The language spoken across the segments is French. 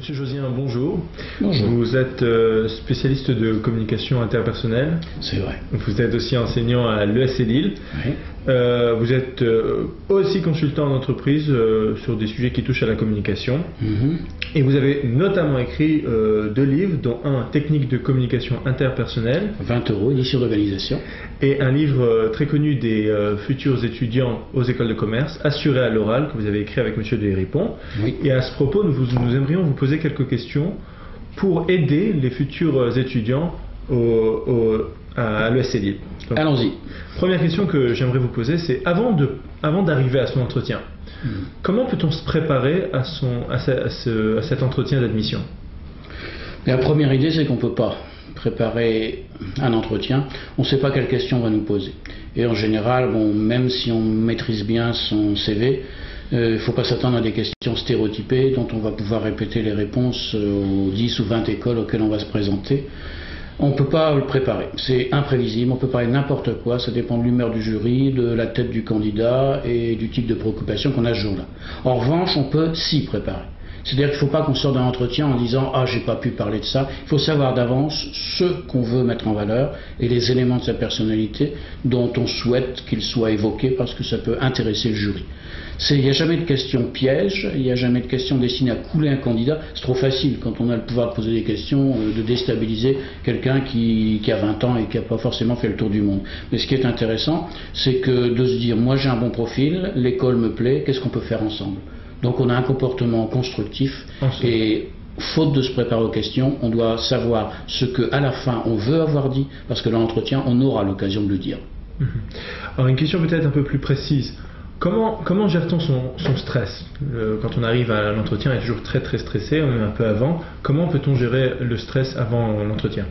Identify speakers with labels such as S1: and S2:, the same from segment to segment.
S1: Monsieur Josien, bonjour.
S2: Bonjour.
S1: Vous êtes spécialiste de communication interpersonnelle.
S2: C'est vrai.
S1: Vous êtes aussi enseignant à l'ESC Lille.
S2: Oui.
S1: Vous êtes aussi consultant en entreprise sur des sujets qui touchent à la communication. Et vous avez notamment écrit 2 livres, dont un Technique de communication interpersonnelle.
S2: 20 €, édition d'organisation.
S1: Et un livre très connu des futurs étudiants aux écoles de commerce, Assuré à l'oral, que vous avez écrit avec Monsieur de Héripon.
S2: Oui.
S1: Et à ce propos, nous aimerions vous poser quelques questions pour aider les futurs étudiants à l'ESC Lille.
S2: Allons-y.
S1: Première question que j'aimerais vous poser, c'est avant d'arriver à son entretien, comment peut-on se préparer à cet entretien d'admission?
S2: La première idée, c'est qu'on ne peut pas préparer un entretien. On ne sait pas quelle question on va nous poser. Et en général, même si on maîtrise bien son CV, il ne faut pas s'attendre à des questions stéréotypées dont on va pouvoir répéter les réponses aux 10 ou 20 écoles auxquelles on va se présenter. On ne peut pas le préparer, c'est imprévisible, on peut parler n'importe quoi, ça dépend de l'humeur du jury, de la tête du candidat et du type de préoccupation qu'on a ce jour-là. En revanche, on peut s'y préparer. C'est-à-dire qu'il ne faut pas qu'on sorte d'un entretien en disant « Ah, j'ai pas pu parler de ça ». Il faut savoir d'avance ce qu'on veut mettre en valeur et les éléments de sa personnalité dont on souhaite qu'ils soient évoqués parce que ça peut intéresser le jury. Il n'y a jamais de question piège, il n'y a jamais de question destinée à couler un candidat. C'est trop facile quand on a le pouvoir de poser des questions, de déstabiliser quelqu'un qui a 20 ans et qui n'a pas forcément fait le tour du monde. Mais ce qui est intéressant, c'est que de se dire « Moi j'ai un bon profil, l'école me plaît, qu'est-ce qu'on peut faire ensemble ?» Donc on a un comportement constructif et faute de se préparer aux questions, on doit savoir ce qu'à la fin on veut avoir dit, parce que dans l'entretien, on aura l'occasion de le dire.
S1: Alors une question peut-être un peu plus précise. Comment gère-t-on son stress? Quand on arrive à l'entretien, on est toujours très très stressé, on est un peu avant. Comment peut-on gérer le stress avant l'entretien?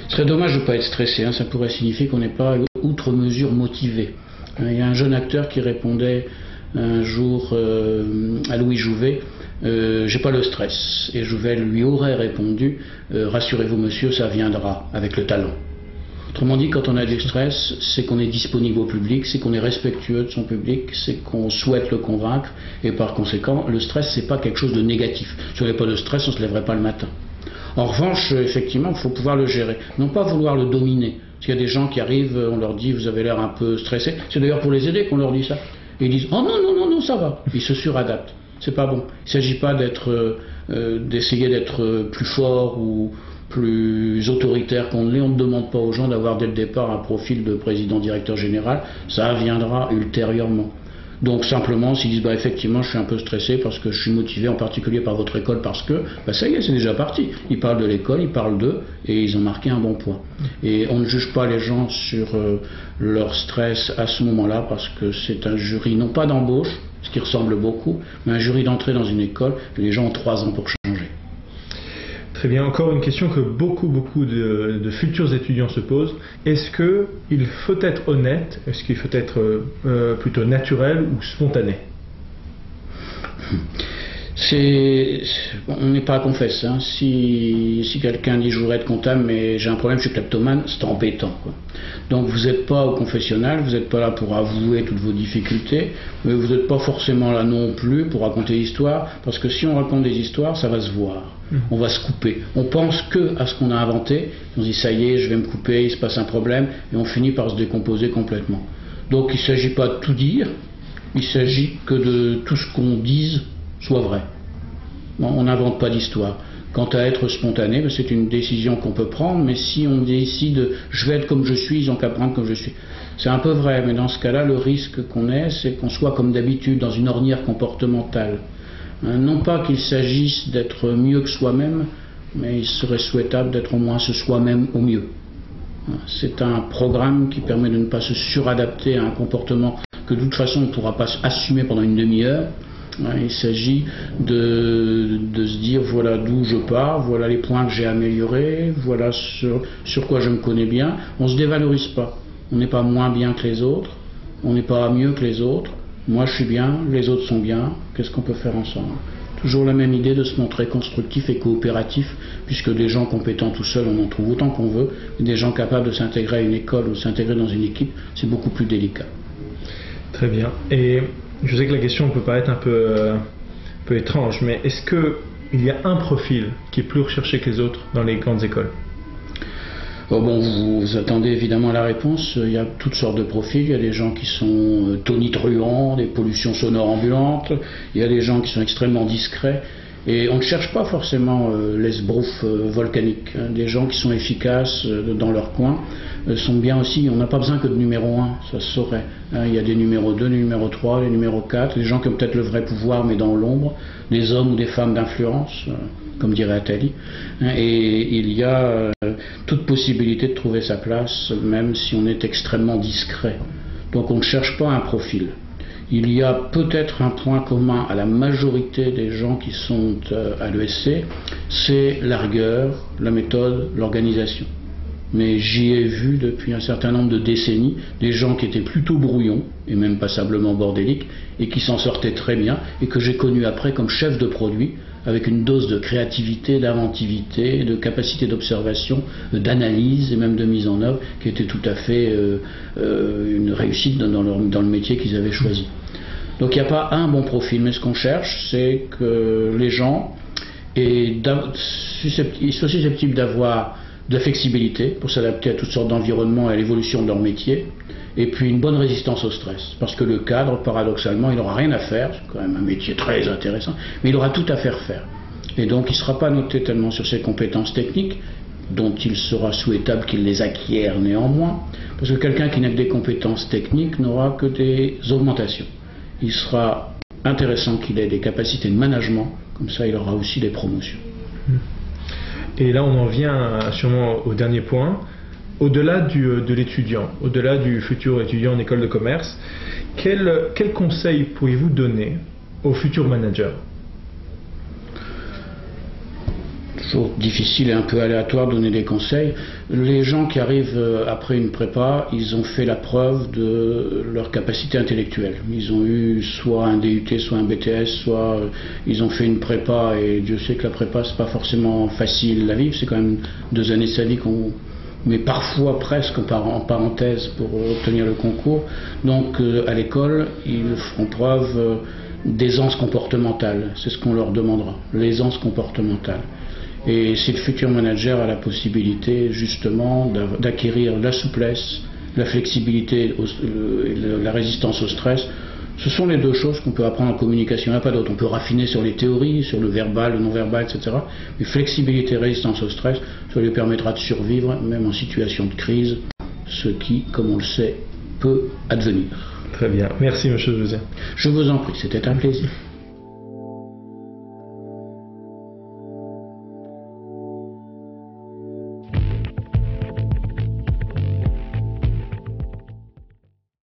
S2: Ce serait dommage de ne pas être stressé, ça pourrait signifier qu'on n'est pas outre mesure motivé. Il y a un jeune acteur qui répondait un jour à Louis Jouvet, j'ai pas le stress. Et Jouvet lui aurait répondu, rassurez-vous monsieur, ça viendra avec le talent. Autrement dit, quand on a du stress, c'est qu'on est disponible au public, c'est qu'on est respectueux de son public, c'est qu'on souhaite le convaincre, et par conséquent, le stress, c'est pas quelque chose de négatif. Si on n'avait pas de stress, on se lèverait pas le matin. En revanche, effectivement, il faut pouvoir le gérer, non pas vouloir le dominer. Parce qu'il y a des gens qui arrivent, on leur dit, vous avez l'air un peu stressé. C'est d'ailleurs pour les aider qu'on leur dit ça. Et ils disent, oh non, ça va. Ils se suradaptent. C'est pas bon. Il ne s'agit pas d'essayer d'être plus fort ou plus autoritaire qu'on ne l'est. On ne demande pas aux gens d'avoir dès le départ un profil de président-directeur général. Ça viendra ultérieurement. Donc simplement, s'ils disent effectivement je suis un peu stressé parce que je suis motivé en particulier par votre école parce que, ça y est, c'est déjà parti. Ils parlent de l'école, ils parlent d'eux et ils ont marqué un bon point. Et on ne juge pas les gens sur leur stress à ce moment-là parce que c'est un jury non pas d'embauche, ce qui ressemble beaucoup, mais un jury d'entrée dans une école et les gens ont 3 ans pour changer.
S1: Très bien, encore une question que beaucoup de futurs étudiants se posent. Est-ce qu'il faut être honnête? Est-ce qu'il faut être plutôt naturel ou spontané?
S2: On n'est pas à confesse. Si quelqu'un dit je voudrais être comptable mais j'ai un problème, je suis kleptomane, c'est embêtant, quoi. Donc vous n'êtes pas au confessionnal, vous n'êtes pas là pour avouer toutes vos difficultés, mais vous n'êtes pas forcément là non plus pour raconter l'histoire, parce que si on raconte des histoires, ça va se voir. On va se couper. On pense que à ce qu'on a inventé, on se dit ça y est, je vais me couper, il se passe un problème, et on finit par se décomposer complètement. Donc il ne s'agit pas de tout dire, il s'agit que de tout ce qu'on dise soit vrai. On n'invente pas d'histoire. Quant à être spontané, c'est une décision qu'on peut prendre, mais si on décide je vais être comme je suis, ils n'ont qu'à prendre comme je suis. C'est un peu vrai, mais dans ce cas-là, le risque qu'on ait, c'est qu'on soit comme d'habitude dans une ornière comportementale. Non pas qu'il s'agisse d'être mieux que soi-même, mais il serait souhaitable d'être au moins ce soi-même au mieux. C'est un programme qui permet de ne pas se suradapter à un comportement que de toute façon on ne pourra pas assumer pendant une demi-heure. Il s'agit de se dire voilà d'où je pars, voilà les points que j'ai améliorés, voilà sur quoi je me connais bien. On ne se dévalorise pas, on n'est pas moins bien que les autres, on n'est pas mieux que les autres. Moi je suis bien, les autres sont bien, qu'est-ce qu'on peut faire ensemble? Toujours la même idée de se montrer constructif et coopératif, puisque des gens compétents tout seuls, on en trouve autant qu'on veut, mais des gens capables de s'intégrer à une école ou s'intégrer dans une équipe, c'est beaucoup plus délicat.
S1: Très bien. Et je sais que la question peut paraître un peu étrange, mais est-ce que il y a un profil qui est plus recherché que les autres dans les grandes écoles?
S2: Bon, vous attendez évidemment la réponse. Il y a toutes sortes de profils. Il y a des gens qui sont tonitruants, des pollutions sonores ambulantes. Il y a des gens qui sont extrêmement discrets. Et on ne cherche pas forcément l'esbrouf volcanique. Des gens qui sont efficaces dans leur coin sont bien aussi. On n'a pas besoin que de numéro 1, ça se saurait. Il y a des numéros 2, des numéros 3, des numéros 4, des gens qui ont peut-être le vrai pouvoir mais dans l'ombre, des hommes ou des femmes d'influence, comme dirait Attali. Et il y a toute possibilité de trouver sa place, même si on est extrêmement discret. Donc on ne cherche pas un profil. Il y a peut-être un point commun à la majorité des gens qui sont à l'ESC, c'est la rigueur, la méthode, l'organisation. Mais j'y ai vu depuis un certain nombre de décennies des gens qui étaient plutôt brouillons, et même passablement bordéliques, et qui s'en sortaient très bien, et que j'ai connus après comme chef de produit, avec une dose de créativité, d'inventivité, de capacité d'observation, d'analyse et même de mise en œuvre, qui était tout à fait une réussite dans le métier qu'ils avaient choisi. Donc il n'y a pas un bon profil, mais ce qu'on cherche, c'est que les gens soient susceptibles d'avoir de la flexibilité pour s'adapter à toutes sortes d'environnements et à l'évolution de leur métier, et puis une bonne résistance au stress. Parce que le cadre, paradoxalement, il n'aura rien à faire, c'est quand même un métier très intéressant, mais il aura tout à faire. Et donc il ne sera pas noté tellement sur ses compétences techniques, dont il sera souhaitable qu'il les acquiert néanmoins, parce que quelqu'un qui n'a que des compétences techniques n'aura que des augmentations. Il sera intéressant qu'il ait des capacités de management, comme ça il aura aussi des promotions.
S1: Et là on en vient sûrement au dernier point. Au-delà de l'étudiant, au-delà du futur étudiant en école de commerce, quel conseil pourriez-vous donner aux futurs managers?
S2: Toujours difficile et un peu aléatoire de donner des conseils. Les gens qui arrivent après une prépa, ils ont fait la preuve de leur capacité intellectuelle. Ils ont eu soit un DUT, soit un BTS, soit ils ont fait une prépa, et Dieu sait que la prépa c'est pas forcément facile à vivre, c'est quand même 2 années de sa vie qu'on met parfois presque en parenthèse pour obtenir le concours. Donc à l'école, ils feront preuve d'aisance comportementale, c'est ce qu'on leur demandera, l'aisance comportementale. Et si le futur manager a la possibilité justement d'acquérir la souplesse, la flexibilité, la résistance au stress, ce sont les 2 choses qu'on peut apprendre en communication. Il n'y en a pas d'autres. On peut raffiner sur les théories, sur le verbal, le non-verbal, etc. Mais flexibilité et résistance au stress, ça lui permettra de survivre même en situation de crise, ce qui, comme on le sait, peut advenir.
S1: Très bien. Merci, monsieur José.
S2: Je vous en prie, c'était un plaisir.